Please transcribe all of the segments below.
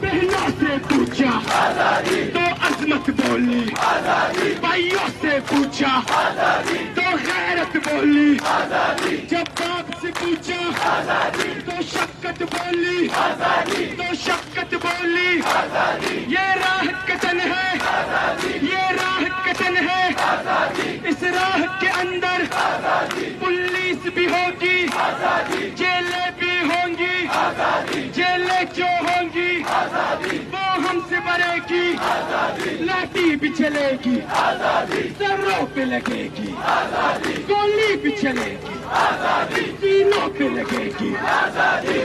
बहनों से पूछा तो अजमत बोली, भाइयों से पूछा तो गैरत बोली, जब बाप से पूछा तो शक्कत बोली, तो शक्कत बोली। ये राह कतन है, ये राह कतन है, इस राह के अंदर पुलिस भी होगी, जेलें भी होंगी, जेलें जो होंगी वो हमसे बरेगी, लाठी भी चलेगी, सरों पे लगेगी, गोली भी चलेगी, सीनों पे लगेगी।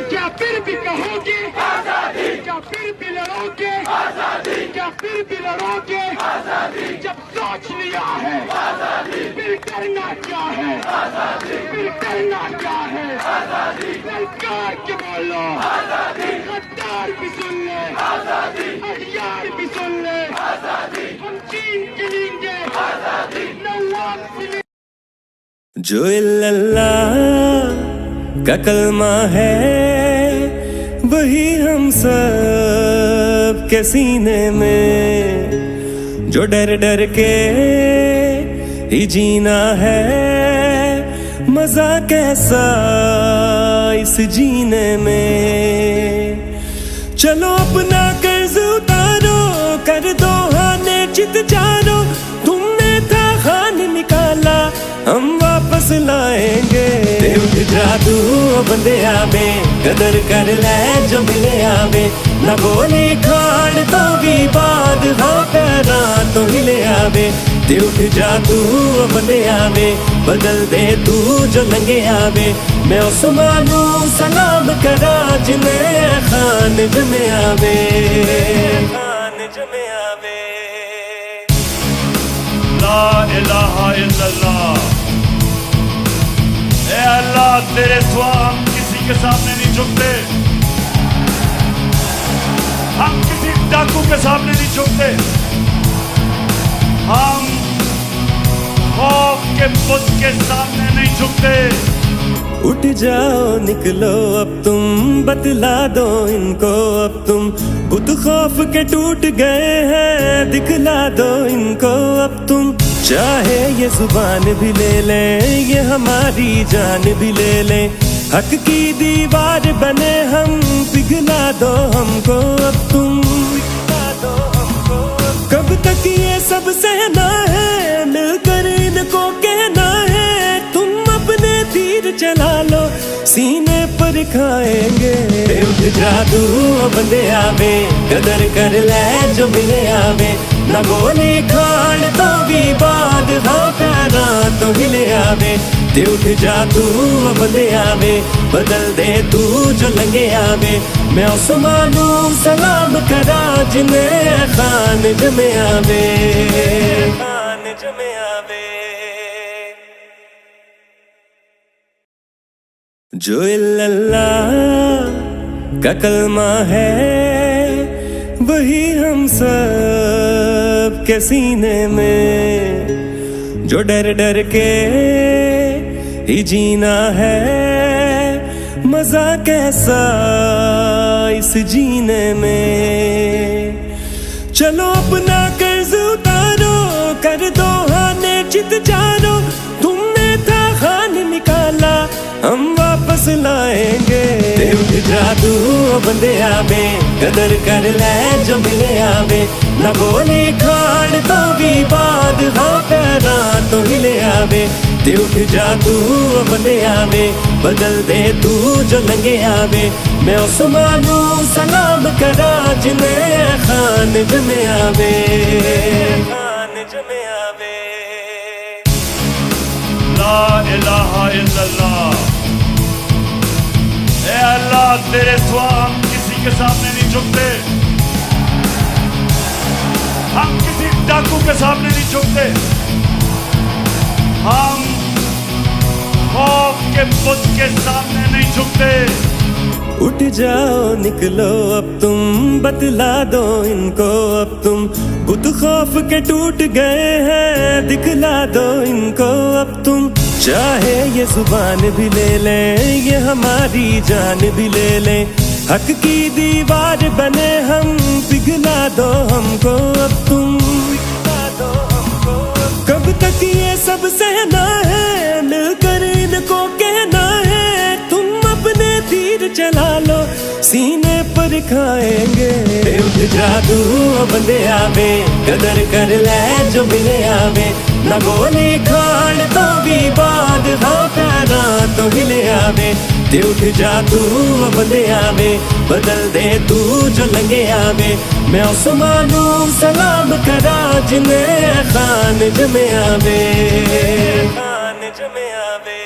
क्या फिर भी कहोगे, क्या फिर भी लड़ोगे, क्या फिर भी लड़ोगे? जब सोच लिया है फिर करना क्या है, फिर करना क्या है? सरकार के बोलो, गद्दार भी सुन ले, हथियार भी सुन ले, हम चीन के लेंगे नवाब से। जो इल्लल्लाह का कलमा है वही हम सब के सीने में, जो डर डर के ही जीना है, मजा कैसा इस जीने में। चलो अपना कर्ज उतारो, कर दो हाने चित जानो, तुमने था खान निकाला हम वापस लाएंगे। उठ जादू बंदे आवे, कदर कर ले जो मिले आवे, ना गोली खाड़ तो भी बाद हाँ पैरा तो हिले आवे। उठ जादू बंदे आवे, बदल दे तू जो लंगे आवे, मैं उस्मानू सलाम करा जिन्हें खान जमे आवे, खान जमे आवे। ला इलाहा इल्लल्लाह। ए अल्लाह तेरे सिवा हम किसी के सामने नहीं झुकते, हम किसी डाकू के सामने नहीं झुकते, हम खौफ के बुत के सामने नहीं झुकते। उठ जाओ निकलो अब तुम, बतला दो इनको अब तुम, बुत खौफ के टूट गए हैं, दिखला दो इनको अब तुम। चाहे ये जुबान भी ले ले, ये हमारी जान भी ले ले, हक की दीवार बने हम, पिघला दो हमको अब तुम, पिघला दो हमको। कब तक ये सब सहना है, मिलकर इनको कहना है, तुम अपने तीर चला लो, सीने पर खाएंगे। उठ जादू बंदे आवे, कदर कर ले जो मिले आवे, ना गोली खाड़ तो भी बाद हाँ पैरा तो हिले आवे। उठ जादू बंदे आवे, बदल दे तू जो लंगे आवे, मैं उस्मानू सलाम करा जिन्हें खान जमे आवे, खान जमे आवे। जो इल्लल्लाह का कलमा है वही हम सब के सीने में, जो डर डर के ही जीना है, मजा कैसा इस जीने में। चलो अपना कर्ज उतारो, कर दो हाने चित जानो, तुमने था खान निकाला हम वापस लाएंगे। उठ जादू बंदे आवे, कदर कर ले जो मिले आवे, ना गोली खाड़ तो भी बाद हाँ पैरा तो हिले आवे। उठ जादू बंदे आवे, बदल दे तू जो लंगे आवे, मैं उस्मानू सलाम करा जिन्हें खान जमे आवे, खान जमे आवे। ला इलाहा इल्लल्लाह। ए अल्लाह तेरे सिवा हम किसी के सामने नहीं झुकते, हम किसी डाकू के सामने नहीं झुकते, हम खौफ के बुत के सामने नहीं झुकते। उठ जाओ निकलो अब तुम, बतला दो इनको अब तुम, बुत खौफ के टूट गए हैं, दिखला दो इनको अब तुम। चाहे ये जुबान भी ले ले, ये हमारी जान भी ले ले, हक की दीवार बने हम, दो हमको अब तुम, दिखला दो हमको अब। कब तक ये सब सहना है, मिलकर इनको कहना है, तुम अपने तीर चला लो सीने पर खाएंगे। उठ जादू बंदे आवे, कदर कर ले जो मिले आवे, न गोली खान तो भी बाद हाँ पैना तो हिले आवे। ते उठ जादू बंदे आवे, बदल दे तू जो लंगे आवे, मैं उस्मानू सलाम करा जिन्हें खान जमे आवे, खान जमे आवे।